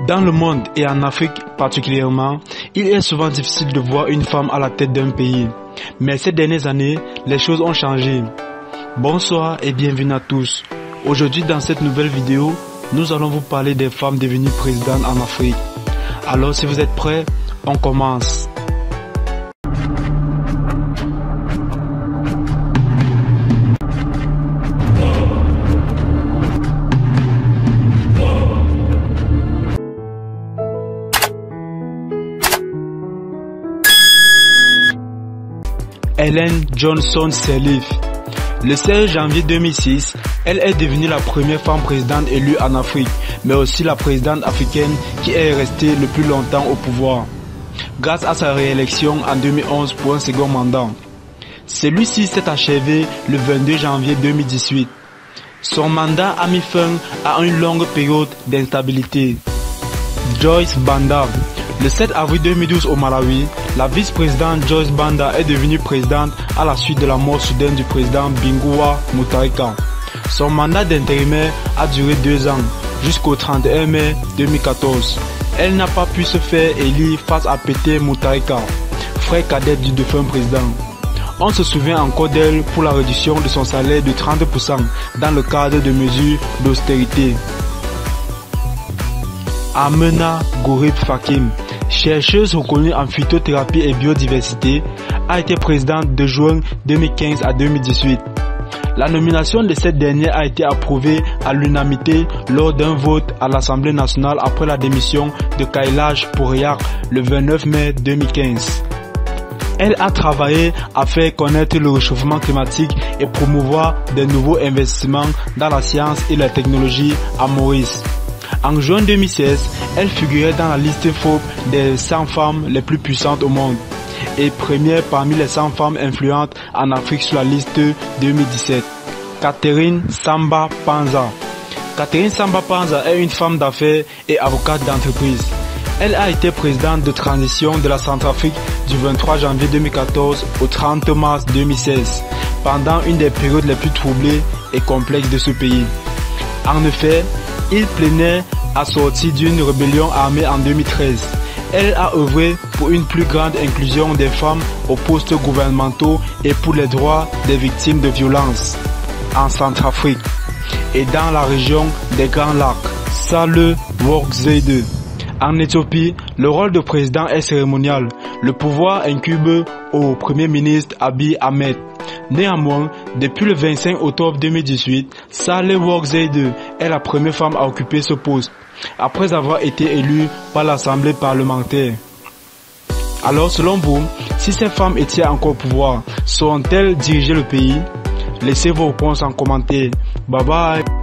Dans le monde et en Afrique particulièrement, il est souvent difficile de voir une femme à la tête d'un pays. Mais ces dernières années, les choses ont changé. Bonsoir et bienvenue à tous. Aujourd'hui dans cette nouvelle vidéo, nous allons vous parler des femmes devenues présidentes en Afrique. Alors si vous êtes prêts, on commence. Ellen Johnson Sirleaf. Le 16 janvier 2006, elle est devenue la première femme présidente élue en Afrique, mais aussi la présidente africaine qui est restée le plus longtemps au pouvoir, grâce à sa réélection en 2011 pour un second mandat. Celui-ci s'est achevé le 22 janvier 2018. Son mandat a mis fin à une longue période d'instabilité. Joyce Banda. Le 7 avril 2012 au Malawi, la vice-présidente Joyce Banda est devenue présidente à la suite de la mort soudaine du président Binguwa Mutharika. Son mandat d'intérimaire a duré 2 ans, jusqu'au 31 mai 2014. Elle n'a pas pu se faire élire face à Peter Mutharika, frère cadet du défunt président. On se souvient encore d'elle pour la réduction de son salaire de 30% dans le cadre de mesures d'austérité. Amena Gorib Fakim, chercheuse reconnue en phytothérapie et biodiversité, a été présidente de juin 2015 à 2018. La nomination de cette dernière a été approuvée à l'unanimité lors d'un vote à l'Assemblée nationale après la démission de Kailash Parikh le 29 mai 2015. Elle a travaillé à faire connaître le réchauffement climatique et promouvoir de nouveaux investissements dans la science et la technologie à Maurice. En juin 2016, elle figurait dans la liste Forbes des 100 femmes les plus puissantes au monde et première parmi les 100 femmes influentes en Afrique sur la liste 2017. Catherine Samba Panza. Catherine Samba Panza est une femme d'affaires et avocate d'entreprise. Elle a été présidente de transition de la Centrafrique du 23 janvier 2014 au 30 mars 2016, pendant une des périodes les plus troublées et complexes de ce pays. En effet, il planait à sortir d'une rébellion armée en 2013. Elle a œuvré pour une plus grande inclusion des femmes aux postes gouvernementaux et pour les droits des victimes de violences en Centrafrique et dans la région des Grands Lacs. Sahle Work-Zewde. En Éthiopie, le rôle de président est cérémonial. Le pouvoir incube au Premier ministre Abiy Ahmed. Néanmoins, depuis le 25 octobre 2018, Sahle Work-Zewde est la première femme à occuper ce poste, après avoir été élue par l'Assemblée parlementaire. Alors selon vous, si ces femmes étaient encore au pouvoir, sauront-elles diriger le pays? Laissez vos réponses en commentaire. Bye bye.